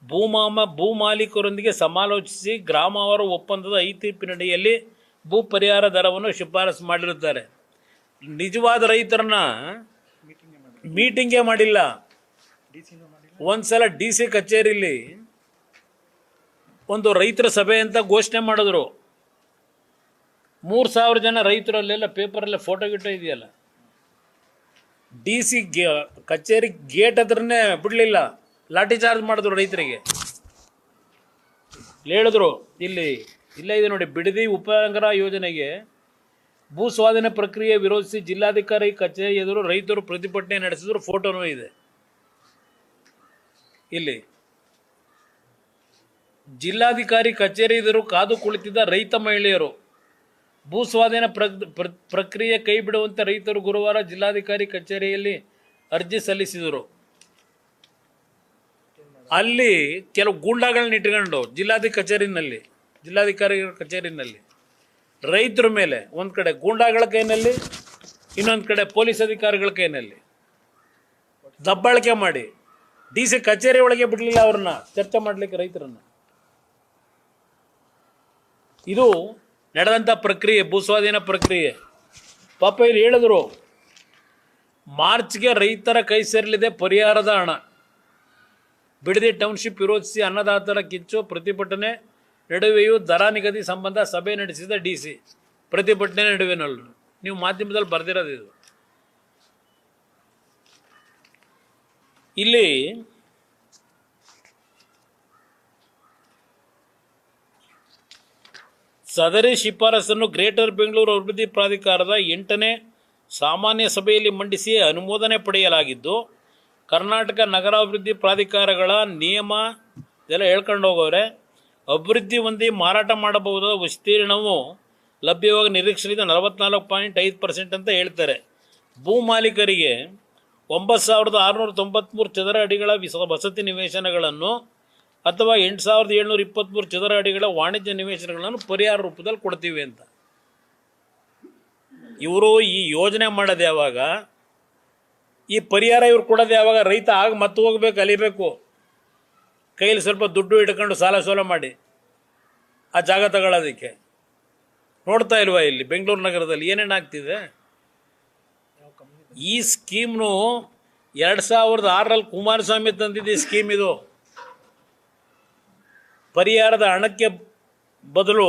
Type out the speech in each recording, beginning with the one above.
ಭೂ ಮಾಲೀಕರೊಂದಿಗೆ ಸಮಾಲೋಚಿಸಿ ಗ್ರಾಮವಾರು ಒಪ್ಪಂದದ ಐತೀರ್ಪಿನಡಿಯಲ್ಲಿ ಭೂ ಪರಿಹಾರ ದರವನ್ನು ಶಿಫಾರಸು ಮಾಡಿರುತ್ತಾರೆ. ನಿಜವಾದ ರೈತರನ್ನ ಮೀಟಿಂಗೇ ಮಾಡಿಲ್ಲ. ಒಂದ್ಸಲ ಡಿ ಸಿ ಕಚೇರಿಯಲ್ಲಿ ಒಂದು ರೈತರ ಸಭೆ ಅಂತ ಘೋಷಣೆ ಮಾಡಿದ್ರು. 3,000 ಜನ ರೈತರಲ್ಲೆಲ್ಲ ಪೇಪರಲ್ಲೇ ಫೋಟೋ ಗಿಟೋ ಇದೆಯಲ್ಲ. ಡಿ ಸಿ ಕಚೇರಿ ಗೇಟ್ ಹತ್ರನೇ ಬಿಡಲಿಲ್ಲ, ಲಾಠಿ ಚಾರ್ಜ್ ಮಾಡಿದ್ರು ರೈತರಿಗೆ. ಹೇಳಿದ್ರು ಇಲ್ಲೇ ಇದೆ ನೋಡಿ, ಬಿಡದಿ ಉಪನಗರ ಯೋಜನೆಗೆ ಭೂ ಸ್ವಾಧೀನ ಪ್ರಕ್ರಿಯೆ ವಿರೋಧಿಸಿ ಜಿಲ್ಲಾಧಿಕಾರಿ ಕಚೇರಿ ಎದುರು ರೈತರು ಪ್ರತಿಭಟನೆ ನಡೆಸಿದ್ರು. ಫೋಟೋನೂ ಇದೆ ಇಲ್ಲಿ. ಜಿಲ್ಲಾಧಿಕಾರಿ ಕಚೇರಿ ಎದುರು ಕಾದು ಕುಳಿತಿದ್ದ ರೈತ ಮಹಿಳೆಯರು ಭೂ ಸ್ವಾಧೀನ ಪ್ರಕ್ರಿಯೆ ಕೈ ಬಿಡುವಂತೆ ರೈತರು ಗುರುವಾರ ಜಿಲ್ಲಾಧಿಕಾರಿ ಕಚೇರಿಯಲ್ಲಿ ಅರ್ಜಿ ಸಲ್ಲಿಸಿದರು. ಅಲ್ಲಿ ಕೆಲವು ಗೂಂಡಾಗಳನ್ನ ಇಟ್ಕೊಂಡು ಜಿಲ್ಲಾಧಿಕಾರಿ ಕಚೇರಿನಲ್ಲಿ ರೈತರ ಮೇಲೆ ಒಂದು ಕಡೆ ಗೂಂಡಾಗಳ ಕೈನಲ್ಲಿ, ಇನ್ನೊಂದು ಕಡೆ ಪೊಲೀಸ್ ಅಧಿಕಾರಿಗಳ ಕೈನಲ್ಲಿ ದಬ್ಬಾಳಿಕೆ ಮಾಡಿ ಡಿ ಸಿ ಕಚೇರಿ ಒಳಗೆ ಬಿಡಲಿಲ್ಲ ಅವ್ರನ್ನ ಚರ್ಚೆ ಮಾಡಲಿಕ್ಕೆ ರೈತರನ್ನು. ಇದು ನಡೆದಂಥ ಪ್ರಕ್ರಿಯೆ, ಭೂಸ್ವಾಧೀನ ಪ್ರಕ್ರಿಯೆ. ಪಾಪ ಇಲ್ಲಿ ಹೇಳಿದ್ರು, ಮಾರ್ಚ್ಗೆ ರೈತರ ಕೈ ಸೇರಲಿದೆ ಪರಿಹಾರದ ಹಣ. ಬಿಡದಿ ಟೌನ್ಶಿಪ್ ವಿರೋಧಿಸಿ ಅನ್ನದಾತರ ಕಿಚ್ಚು ಪ್ರತಿಭಟನೆ ನಡುವೆಯೂ ದರ ನಿಗದಿ ಸಂಬಂಧ ಸಭೆ ನಡೆಸಿದ ಡಿ ಸಿ. ಪ್ರತಿಭಟನೆ ನಡುವೆನಲ್ಲೂ ನೀವು ಮಾಧ್ಯಮದಲ್ಲಿ ಬರೆದಿರೋದು ಇದು. ಇಲ್ಲಿ ಸದರಿ ಶಿಫಾರಸನ್ನು ಗ್ರೇಟರ್ ಬೆಂಗಳೂರು ಅಭಿವೃದ್ಧಿ ಪ್ರಾಧಿಕಾರದ 8ನೇ ಸಾಮಾನ್ಯ ಸಭೆಯಲ್ಲಿ ಮಂಡಿಸಿ ಅನುಮೋದನೆ ಪಡೆಯಲಾಗಿದ್ದು, ಕರ್ನಾಟಕ ನಗರಾಭಿವೃದ್ಧಿ ಪ್ರಾಧಿಕಾರಗಳ ನಿಯಮ ಇದೆಲ್ಲ ಹೇಳ್ಕೊಂಡು ಹೋಗೋರೆ. ಅಭಿವೃದ್ಧಿ ಹೊಂದಿ ಮಾರಾಟ ಮಾಡಬಹುದಾದ ವಿಸ್ತೀರ್ಣವು ಲಭ್ಯವಾಗಿ ನಿರೀಕ್ಷಿಸಿದ 44.5% ಅಂತ ಹೇಳ್ತಾರೆ. ಭೂ ಮಾಲೀಕರಿಗೆ 9,693 ಚದರ ಅಡಿಗಳ ವಸತಿ ನಿವೇಶನಗಳನ್ನು ಅಥವಾ 8,723 ಚದರ ಅಡಿಗಳ ವಾಣಿಜ್ಯ ನಿವೇಶನಗಳನ್ನು ಪರಿಹಾರ ರೂಪದಲ್ಲಿ ಕೊಡ್ತೀವಿ ಅಂತ. ಇವರು ಈ ಯೋಜನೆ ಮಾಡೋದು ಯಾವಾಗ, ಈ ಪರಿಹಾರ ಇವ್ರು ಕೊಡೋದು ಯಾವಾಗ? ರೈತ ಮತ್ತೆ ಹೋಗ್ಬೇಕು, ಅಲಿಬೇಕು, ಕೈಲಿ ಸ್ವಲ್ಪ ದುಡ್ಡು ಇಟ್ಕೊಂಡು ಸಾಲ ಮಾಡಿ ಆ ಜಾಗ ತಗೊಳ್ಳೋದಕ್ಕೆ. ನೋಡ್ತಾ ಇಲ್ವಾ ಇಲ್ಲಿ ಬೆಂಗಳೂರು ನಗರದಲ್ಲಿ ಏನೇನಾಗ್ತಿದೆ? ಈ ಸ್ಕೀಮ್ನು 2006ರಲ್ಲಿ ಕುಮಾರಸ್ವಾಮಿ ತಂದಿದ್ದ ಸ್ಕೀಮ್ ಇದು. ಪರಿಹಾರದ ಹಣಕ್ಕೆ ಬದಲು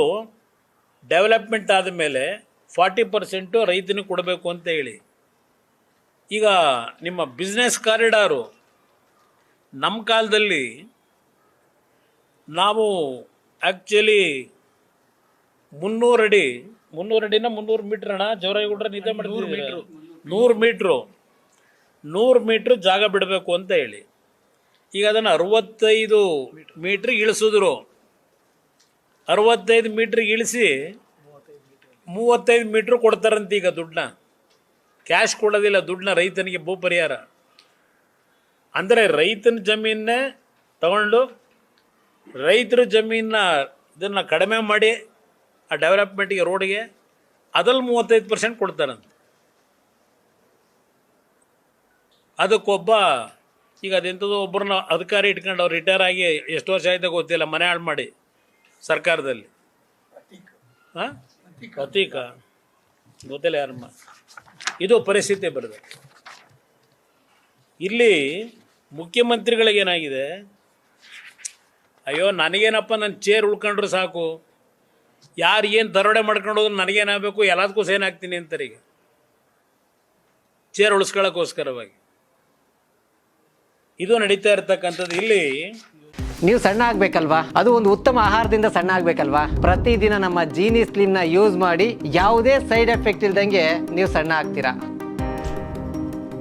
ಡೆವಲಪ್ಮೆಂಟ್ ಆದ ಮೇಲೆ 40% ರೈತನಿಗೆ ಕೊಡಬೇಕು ಅಂತ ಹೇಳಿ. ಈಗ ನಿಮ್ಮ ಬಿಸ್ನೆಸ್ ಕಾರಿಡಾರು ನಮ್ಮ ಕಾಲದಲ್ಲಿ ನಾವು ಆ್ಯಕ್ಚುಲಿ 300 ಅಡಿನ 300 ಮೀಟ್ರ್ ಅಣ್ಣ ಜವರಾಯಿಗುಡ್ರೆ ನಿದ್ದೆ ಮಾಡ್ತೀವಿ. 100 ಮೀಟ್ರ್ ಜಾಗ ಬಿಡಬೇಕು ಅಂತ ಹೇಳಿ ಈಗ ಅದನ್ನು 65 ಮೀಟ್ರಿಗೆ ಇಳಿಸಿದ್ರು. 65 ಮೀಟ್ರಿಗೆ ಇಳಿಸಿ 35 ಮೀಟ್ರ್ ಕೊಡ್ತಾರಂತ ಈಗ ದುಡ್ಡನ್ನ. ಕ್ಯಾಶ್ ಕೊಡೋದಿಲ್ಲ ದುಡ್ಡನ್ನ ರೈತನಿಗೆ ಭೂ ಪರಿಹಾರ. ಅಂದರೆ ರೈತನ ಜಮೀನನ್ನೇ ತಗೊಂಡು ರೈತರ ಜಮೀನ ಇದನ್ನು ಕಡಿಮೆ ಮಾಡಿ ಆ ಡೆವಲಪ್ಮೆಂಟಿಗೆ ರೋಡಿಗೆ ಅದ್ರಲ್ಲಿ 35% ಕೊಡ್ತಾರಂತೆ. ಅದಕ್ಕೊಬ್ಬ ಈಗ ಅದೆಂಥದ್ದು ಒಬ್ಬರನ್ನ ಅಧಿಕಾರಿ ಇಟ್ಕೊಂಡು ಅವ್ರು ರಿಟೈರ್ ಆಗಿ ಎಷ್ಟು ವರ್ಷ ಆಯ್ತಾ ಗೊತ್ತಿಲ್ಲ, ಮನೆ ಹಾಳು ಮಾಡಿ ಸರ್ಕಾರದಲ್ಲಿ. ಹಾಂ, ಅತೀಕ ಗೊತ್ತಿಲ್ಲ ಯಾರಮ್ಮ. ಇದು ಪರಿಸ್ಥಿತಿ ಬರ್ತದೆ. ಇಲ್ಲಿ ಮುಖ್ಯಮಂತ್ರಿಗಳಿಗೇನಾಗಿದೆ, ಅಯ್ಯೋ ನನಗೇನಪ್ಪ, ನನ್ನ ಚೇರ್ ಉಳ್ಕೊಂಡ್ರೆ ಸಾಕು, ಯಾರು ಏನು ದರೋಡೆ ಮಾಡ್ಕೊಂಡು ಹೋದ್ರೆ ನನಗೇನಾಗಬೇಕು, ಎಲ್ಲದಕ್ಕೂ ಸೇನ್ ಹಾಕ್ತೀನಿ ಅಂತಾರೆ. ಈಗ ಚೇರ್ ಉಳಿಸ್ಕೊಳ್ಳೋಕ್ಕೋಸ್ಕರವಾಗಿ ಇದು ನಡೀತಾ ಇರ್ತಕ್ಕಂಥದ್ದು. ಇಲ್ಲಿ ನೀವು ಸಣ್ಣ ಆಗಬೇಕಲ್ವಾ, ಅದು ಒಂದು ಉತ್ತಮ ಆಹಾರದಿಂದ ಸಣ್ಣ ಆಗಬೇಕಲ್ವಾ. ಪ್ರತಿದಿನ ನಮ್ಮ ಜೀನಿ ಸ್ಲಿಮ್ನ ಯೂಸ್ ಮಾಡಿ ಯಾವುದೇ ಸೈಡ್ ಎಫೆಕ್ಟ್ ಇಲ್ದಂಗೆ ನೀವು ಸಣ್ಣ ಆಗ್ತೀರಾ.